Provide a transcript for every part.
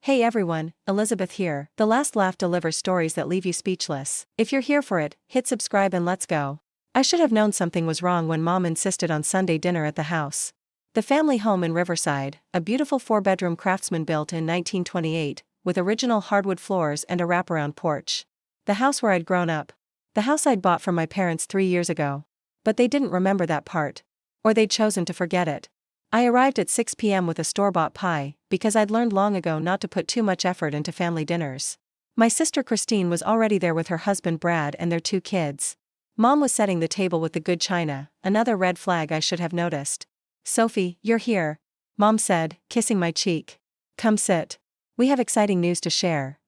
Hey everyone, Elizabeth here. The Last Laugh delivers stories that leave you speechless. If you're here for it, hit subscribe and let's go. I should have known something was wrong when Mom insisted on Sunday dinner at the house. The family home in Riverside, a beautiful 4-bedroom Craftsman built in 1928, with original hardwood floors and a wraparound porch. The house where I'd grown up. The house I'd bought from my parents 3 years ago. But they didn't remember that part. Or they'd chosen to forget it. I arrived at 6 p.m. with a store-bought pie, because I'd learned long ago not to put too much effort into family dinners. My sister Christine was already there with her husband Brad and their 2 kids. Mom was setting the table with the good china, another red flag I should have noticed. "Sophie, you're here," Mom said, kissing my cheek. "Come sit. We have exciting news to share."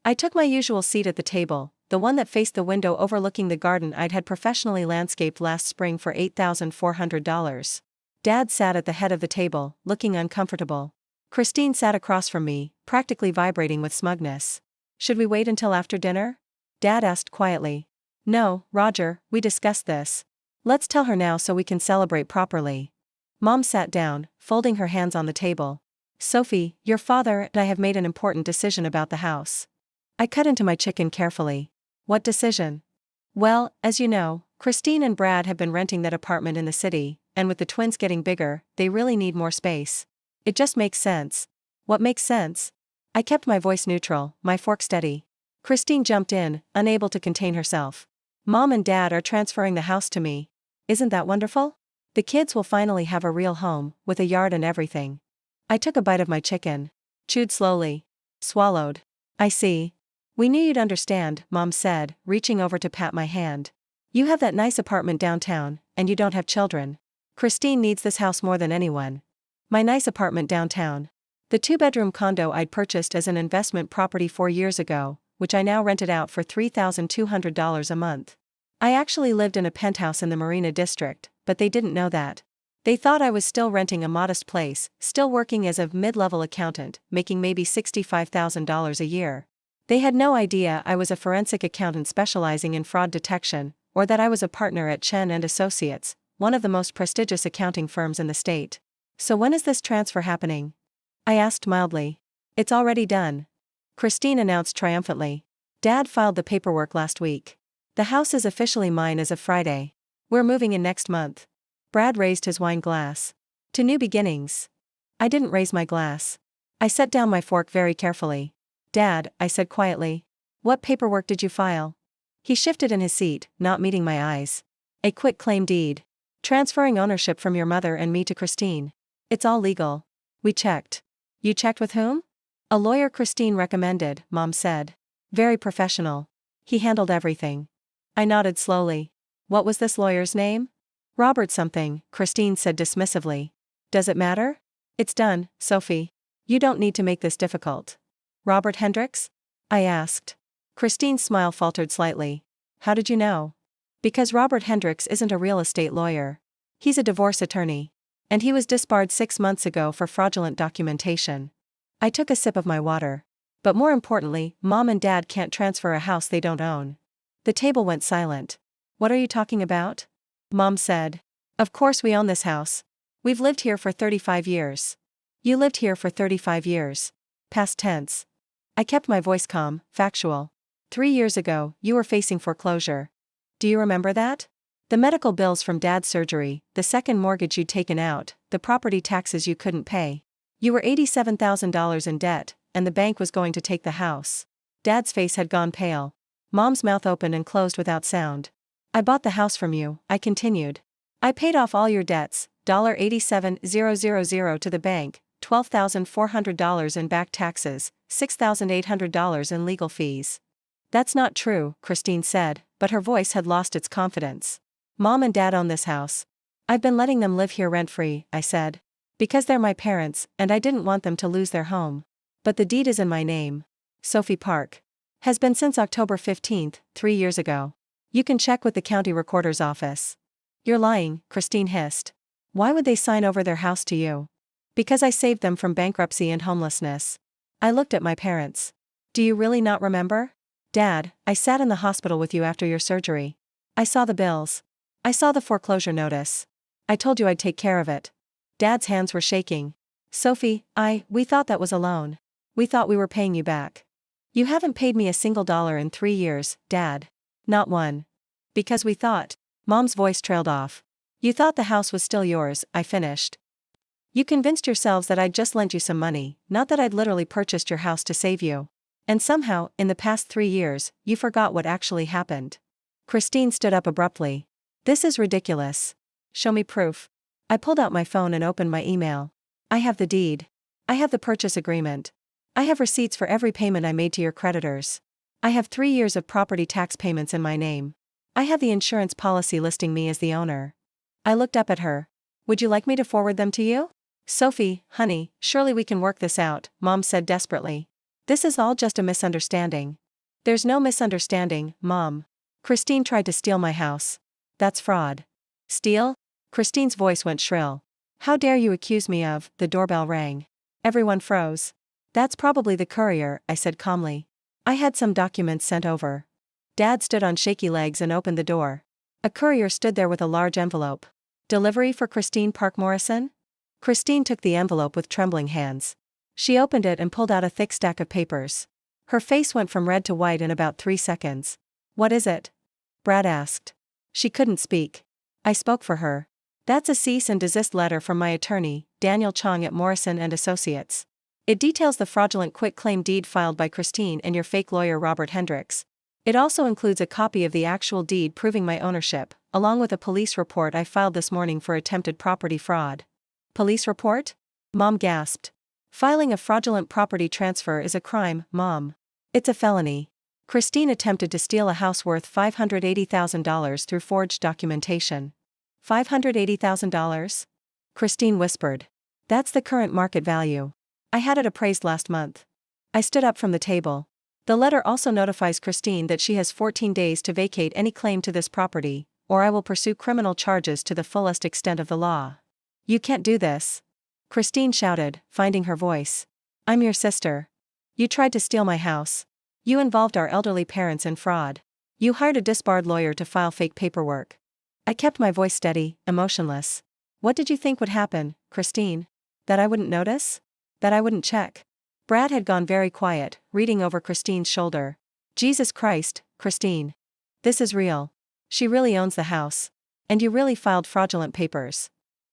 I took my usual seat at the table, the one that faced the window overlooking the garden I'd had professionally landscaped last spring for $8,400. Dad sat at the head of the table, looking uncomfortable. Christine sat across from me, practically vibrating with smugness. "Should we wait until after dinner?" Dad asked quietly. "No, Roger, we discussed this. Let's tell her now so we can celebrate properly." Mom sat down, folding her hands on the table. "Sophie, your father and I have made an important decision about the house." I cut into my chicken carefully. "What decision?" "Well, as you know, Christine and Brad have been renting that apartment in the city, and with the twins getting bigger, they really need more space. It just makes sense." "What makes sense?" I kept my voice neutral, my fork steady. Christine jumped in, unable to contain herself. "Mom and Dad are transferring the house to me. Isn't that wonderful? The kids will finally have a real home, with a yard and everything." I took a bite of my chicken. Chewed slowly. Swallowed. "I see. We knew you'd understand," Mom said, reaching over to pat my hand. "You have that nice apartment downtown, and you don't have children. Christine needs this house more than anyone." My nice apartment downtown. The 2-bedroom condo I'd purchased as an investment property 4 years ago, which I now rented out for $3,200 a month. I actually lived in a penthouse in the Marina District, but they didn't know that. They thought I was still renting a modest place, still working as a mid-level accountant, making maybe $65,000 a year. They had no idea I was a forensic accountant specializing in fraud detection, or that I was a partner at Chen and Associates, one of the most prestigious accounting firms in the state. "So when is this transfer happening?" I asked mildly. "It's already done," Christine announced triumphantly. "Dad filed the paperwork last week. The house is officially mine as of Friday. We're moving in next month." Brad raised his wine glass. "To new beginnings." I didn't raise my glass. I set down my fork very carefully. "Dad," I said quietly, "what paperwork did you file?" He shifted in his seat, not meeting my eyes. "A quit-claim deed. Transferring ownership from your mother and me to Christine. It's all legal." We checked. "You checked with whom?" "A lawyer Christine recommended," Mom said. "Very professional. He handled everything." I nodded slowly. "What was this lawyer's name?" "Robert something," Christine said dismissively. "Does it matter?" "It's done, Sophie. You don't need to make this difficult." "Robert Hendricks?" I asked. Christine's smile faltered slightly. "How did you know?" "Because Robert Hendricks isn't a real estate lawyer. He's a divorce attorney. And he was disbarred 6 months ago for fraudulent documentation." I took a sip of my water. "But more importantly, Mom and Dad can't transfer a house they don't own." The table went silent. "What are you talking about?" Mom said. "Of course we own this house. We've lived here for 35 years. You lived here for 35 years. Past tense." I kept my voice calm, factual. 3 years ago, you were facing foreclosure. Do you remember that? The medical bills from Dad's surgery, the second mortgage you'd taken out, the property taxes you couldn't pay. You were $87,000 in debt, and the bank was going to take the house. Dad's face had gone pale. Mom's mouth opened and closed without sound. "I bought the house from you," I continued. "I paid off all your debts, $87,000 to the bank, $12,400 in back taxes, $6,800 in legal fees." "That's not true," Christine said, but her voice had lost its confidence. "Mom and Dad own this house. I've been letting them live here rent-free," I said. "Because they're my parents, and I didn't want them to lose their home. But the deed is in my name. Sophie Park. Has been since October 15th, 3 years ago. You can check with the county recorder's office." "You're lying," Christine hissed. "Why would they sign over their house to you?" "Because I saved them from bankruptcy and homelessness." I looked at my parents. "Do you really not remember?" "Dad, I sat in the hospital with you after your surgery. I saw the bills. I saw the foreclosure notice. I told you I'd take care of it." Dad's hands were shaking. "Sophie, we thought that was a loan. We thought we were paying you back. You haven't paid me a single dollar in 3 years, Dad. Not one. Because we thought. Mom's voice trailed off. You thought the house was still yours, I finished. You convinced yourselves that I'd just lent you some money, not that I'd literally purchased your house to save you. And somehow, in the past 3 years, you forgot what actually happened. Christine stood up abruptly. This is ridiculous. Show me proof. I pulled out my phone and opened my email. I have the deed. I have the purchase agreement. I have receipts for every payment I made to your creditors. I have 3 years of property tax payments in my name. I have the insurance policy listing me as the owner. I looked up at her. Would you like me to forward them to you? Sophie, honey, surely we can work this out, Mom said desperately. This is all just a misunderstanding. There's no misunderstanding, Mom. Christine tried to steal my house. That's fraud. Steal? Christine's voice went shrill. How dare you accuse me of? The doorbell rang. Everyone froze. That's probably the courier, I said calmly. I had some documents sent over. Dad stood on shaky legs and opened the door. A courier stood there with a large envelope. Delivery for Christine Park Morrison? Christine took the envelope with trembling hands. She opened it and pulled out a thick stack of papers. Her face went from red to white in about 3 seconds. What is it? Brad asked. She couldn't speak. I spoke for her. That's a cease and desist letter from my attorney, Daniel Chong at Morrison and Associates. It details the fraudulent quitclaim deed filed by Christine and your fake lawyer Robert Hendricks. It also includes a copy of the actual deed proving my ownership, along with a police report I filed this morning for attempted property fraud. Police report? Mom gasped. Filing a fraudulent property transfer is a crime, Mom. It's a felony. Christine attempted to steal a house worth $580,000 through forged documentation. $580,000? Christine whispered. That's the current market value. I had it appraised last month. I stood up from the table. The letter also notifies Christine that she has 14 days to vacate any claim to this property, or I will pursue criminal charges to the fullest extent of the law. You can't do this. Christine shouted, finding her voice. I'm your sister. You tried to steal my house. You involved our elderly parents in fraud. You hired a disbarred lawyer to file fake paperwork. I kept my voice steady, emotionless. What did you think would happen, Christine? That I wouldn't notice? That I wouldn't check? Brad had gone very quiet, reading over Christine's shoulder. Jesus Christ, Christine. This is real. She really owns the house. And you really filed fraudulent papers.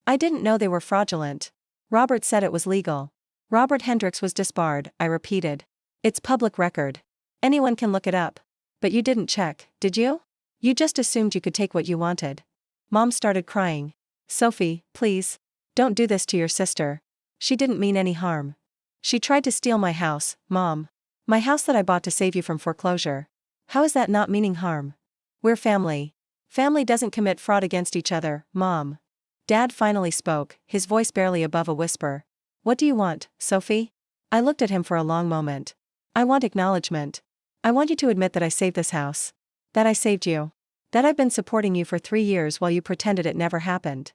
I didn't know they were fraudulent. Robert said it was legal. Robert Hendricks was disbarred, I repeated. It's public record. Anyone can look it up. But you didn't check, did you? You just assumed you could take what you wanted. Mom started crying. Sophie, please. Don't do this to your sister. She didn't mean any harm. She tried to steal my house, Mom. My house that I bought to save you from foreclosure. How is that not meaning harm? We're family. Family doesn't commit fraud against each other, Mom. Dad finally spoke, his voice barely above a whisper. What do you want, Sophie? I looked at him for a long moment. I want acknowledgement. I want you to admit that I saved this house. That I saved you. That I've been supporting you for 3 years while you pretended it never happened.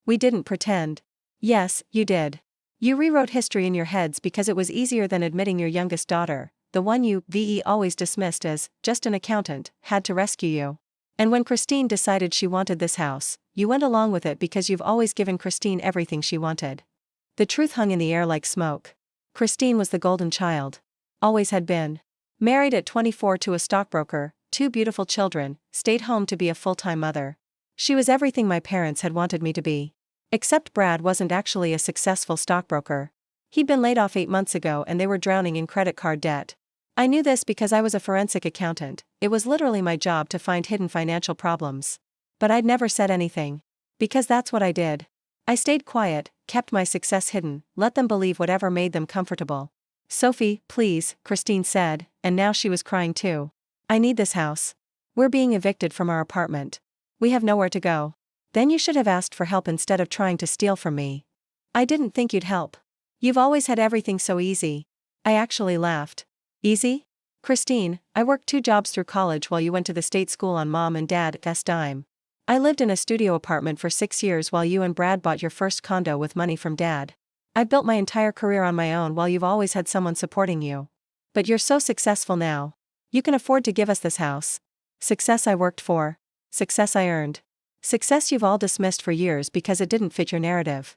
We didn't pretend. Yes, you did. You rewrote history in your heads because it was easier than admitting your youngest daughter, the one you always dismissed as just an accountant, had to rescue you. And when Christine decided she wanted this house, you went along with it because you've always given Christine everything she wanted. The truth hung in the air like smoke. Christine was the golden child. Always had been. Married at 24 to a stockbroker, 2 beautiful children, stayed home to be a full-time mother. She was everything my parents had wanted me to be. Except Brad wasn't actually a successful stockbroker. He'd been laid off 8 months ago and they were drowning in credit card debt. I knew this because I was a forensic accountant. It was literally my job to find hidden financial problems. But I'd never said anything. Because that's what I did. I stayed quiet, kept my success hidden, let them believe whatever made them comfortable. Sophie, please, Christine said, and now she was crying too. I need this house. We're being evicted from our apartment. We have nowhere to go. Then you should have asked for help instead of trying to steal from me. I didn't think you'd help. You've always had everything so easy. I actually laughed. Easy? Christine, I worked 2 jobs through college while you went to the state school on Mom and Dad's dime. I lived in a studio apartment for 6 years while you and Brad bought your first condo with money from Dad. I've built my entire career on my own while you've always had someone supporting you. But you're so successful now. You can afford to give us this house. Success I worked for. Success I earned. Success you've all dismissed for years because it didn't fit your narrative.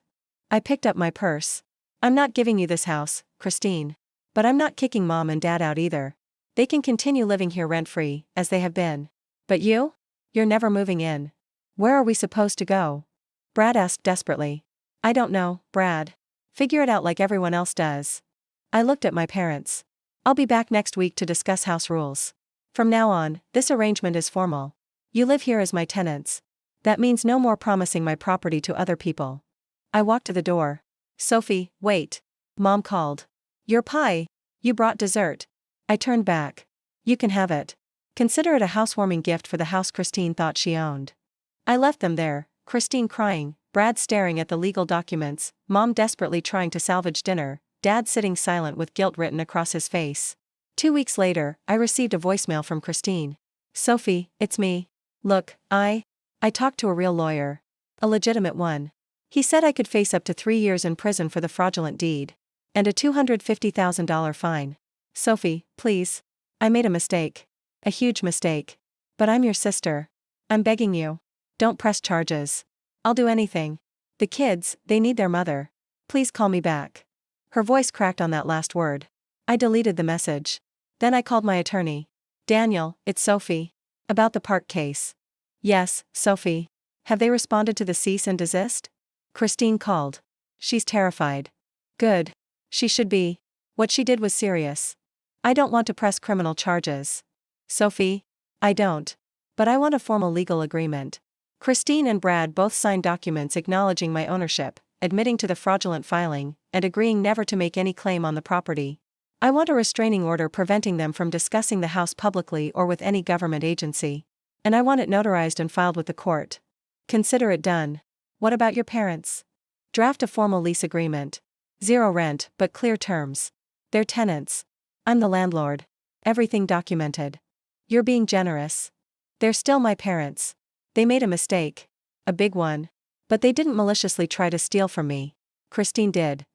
I picked up my purse. I'm not giving you this house, Christine. But I'm not kicking mom and dad out either. They can continue living here rent-free, as they have been. But you? You're never moving in. Where are we supposed to go? Brad asked desperately. I don't know, Brad. Figure it out like everyone else does. I looked at my parents. I'll be back next week to discuss house rules. From now on, this arrangement is formal. You live here as my tenants. That means no more promising my property to other people. I walked to the door. Sophie, wait. Mom called. Your pie. You brought dessert. I turned back. You can have it. Consider it a housewarming gift for the house Christine thought she owned. I left them there, Christine crying, Brad staring at the legal documents, Mom desperately trying to salvage dinner, Dad sitting silent with guilt written across his face. 2 weeks later, I received a voicemail from Christine. Sophie, it's me. Look, I talked to a real lawyer. A legitimate one. He said I could face up to 3 years in prison for the fraudulent deed. And a $250,000 fine. Sophie, please. I made a mistake. A huge mistake. But I'm your sister. I'm begging you. Don't press charges. I'll do anything. The kids, they need their mother. Please call me back. Her voice cracked on that last word. I deleted the message. Then I called my attorney. Daniel, it's Sophie. About the park case. Yes, Sophie. Have they responded to the cease and desist? Christine called. She's terrified. Good. She should be. What she did was serious. I don't want to press criminal charges. Sophie? I don't. But I want a formal legal agreement. Christine and Brad both signed documents acknowledging my ownership, admitting to the fraudulent filing, and agreeing never to make any claim on the property. I want a restraining order preventing them from discussing the house publicly or with any government agency. And I want it notarized and filed with the court. Consider it done. What about your parents? Draft a formal lease agreement. 0 rent, but clear terms. They're tenants. I'm the landlord. Everything documented. You're being generous. They're still my parents. They made a mistake. A big one. But they didn't maliciously try to steal from me. Christine did.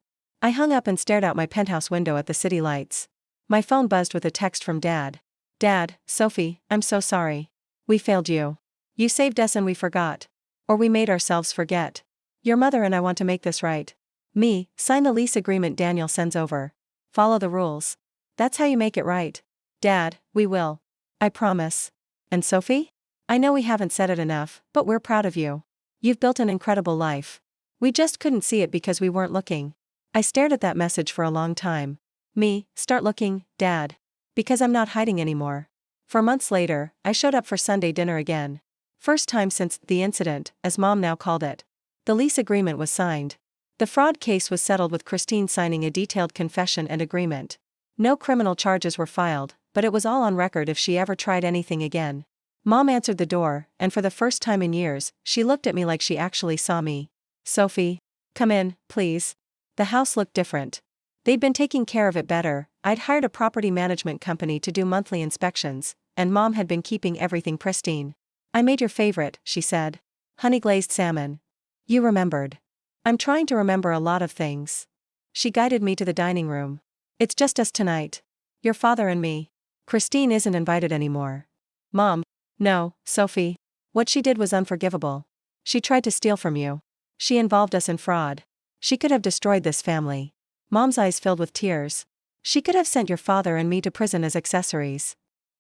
I hung up and stared out my penthouse window at the city lights. My phone buzzed with a text from Dad. Dad, Sophie, I'm so sorry. We failed you. You saved us and we forgot. Or we made ourselves forget. Your mother and I want to make this right. Me, sign the lease agreement Daniel sends over. Follow the rules. That's how you make it right. Dad, we will. I promise. And Sophie? I know we haven't said it enough, but we're proud of you. You've built an incredible life. We just couldn't see it because we weren't looking. I stared at that message for a long time. Me, start looking, Dad. Because I'm not hiding anymore. 4 months later, I showed up for Sunday dinner again. First time since the incident, as Mom now called it. The lease agreement was signed. The fraud case was settled with Christine signing a detailed confession and agreement. No criminal charges were filed, but it was all on record if she ever tried anything again. Mom answered the door, and for the first time in years, she looked at me like she actually saw me. Sophie. Come in, please. The house looked different. They'd been taking care of it better. I'd hired a property management company to do monthly inspections, and Mom had been keeping everything pristine. I made your favorite, she said. Honey glazed salmon. You remembered. I'm trying to remember a lot of things. She guided me to the dining room. It's just us tonight. Your father and me. Christine isn't invited anymore. Mom. No, Sophie. What she did was unforgivable. She tried to steal from you. She involved us in fraud. She could have destroyed this family. Mom's eyes filled with tears. She could have sent your father and me to prison as accessories.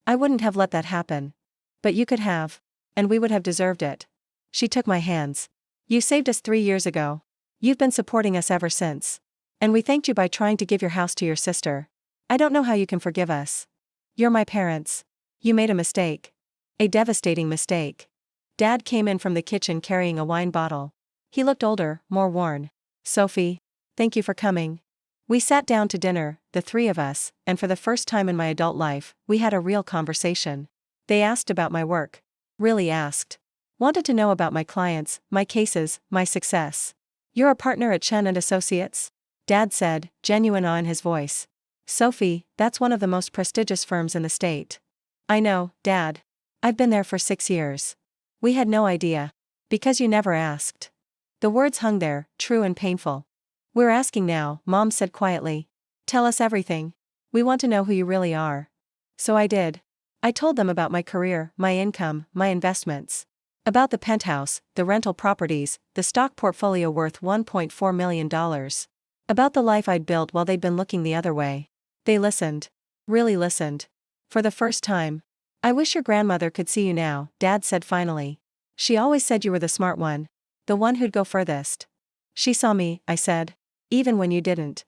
I wouldn't have let that happen. But you could have. And we would have deserved it. She took my hands. You saved us 3 years ago. You've been supporting us ever since. And we thanked you by trying to give your house to your sister. I don't know how you can forgive us. You're my parents. You made a mistake. A devastating mistake. Dad came in from the kitchen carrying a wine bottle. He looked older, more worn. Sophie. Thank you for coming. We sat down to dinner, the 3 of us, and for the first time in my adult life, we had a real conversation. They asked about my work. Really asked. Wanted to know about my clients, my cases, my success. You're a partner at Chen and Associates? Dad said, genuine awe in his voice. Sophie, that's one of the most prestigious firms in the state. I know, Dad. I've been there for 6 years. We had no idea. Because you never asked. The words hung there, true and painful. We're asking now, Mom said quietly. Tell us everything. We want to know who you really are. So I did. I told them about my career, my income, my investments. About the penthouse, the rental properties, the stock portfolio worth $1.4 million. About the life I'd built while they'd been looking the other way. They listened. Really listened. For the first time. I wish your grandmother could see you now, Dad said finally. She always said you were the smart one. The one who'd go furthest. She saw me, I said. Even when you didn't.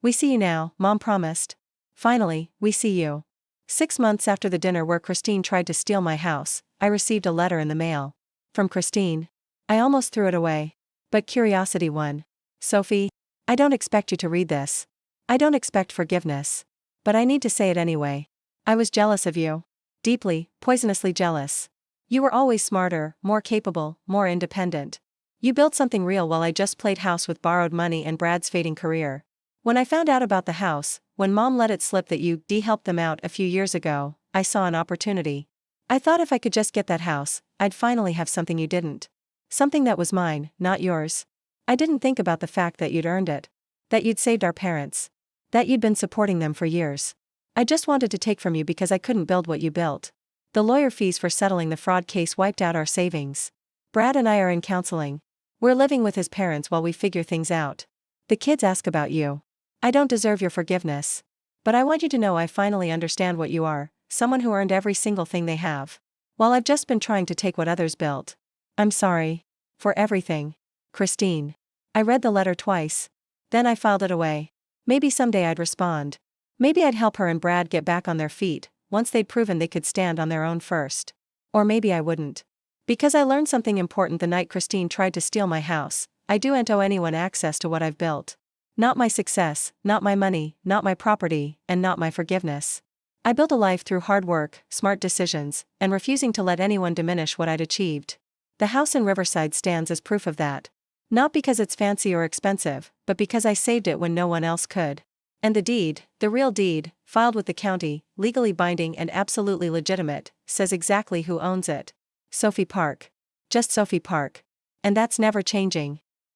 We see you now, Mom promised. Finally, we see you. 6 months after the dinner where Christine tried to steal my house, I received a letter in the mail. From Christine. I almost threw it away. But curiosity won. Sophie, I don't expect you to read this. I don't expect forgiveness. But I need to say it anyway. I was jealous of you. Deeply, poisonously jealous. You were always smarter, more capable, more independent. You built something real while I just played house with borrowed money and Brad's fading career. When I found out about the house, when Mom let it slip that you helped them out a few years ago, I saw an opportunity. I thought if I could just get that house, I'd finally have something you didn't. Something that was mine, not yours. I didn't think about the fact that you'd earned it. That you'd saved our parents. That you'd been supporting them for years. I just wanted to take from you because I couldn't build what you built. The lawyer fees for settling the fraud case wiped out our savings. Brad and I are in counseling. We're living with his parents while we figure things out. The kids ask about you. I don't deserve your forgiveness. But I want you to know I finally understand what you are, someone who earned every single thing they have. While I've just been trying to take what others built. I'm sorry. For everything. Christine. I read the letter twice. Then I filed it away. Maybe someday I'd respond. Maybe I'd help her and Brad get back on their feet, once they'd proven they could stand on their own first. Or maybe I wouldn't. Because I learned something important the night Christine tried to steal my house, I don't owe anyone access to what I've built. Not my success, not my money, not my property, and not my forgiveness. I built a life through hard work, smart decisions, and refusing to let anyone diminish what I'd achieved. The house in Riverside stands as proof of that. Not because it's fancy or expensive, but because I saved it when no one else could. And the deed, the real deed, filed with the county, legally binding and absolutely legitimate, says exactly who owns it. Sophie Park. Just Sophie Park. And that's never changing.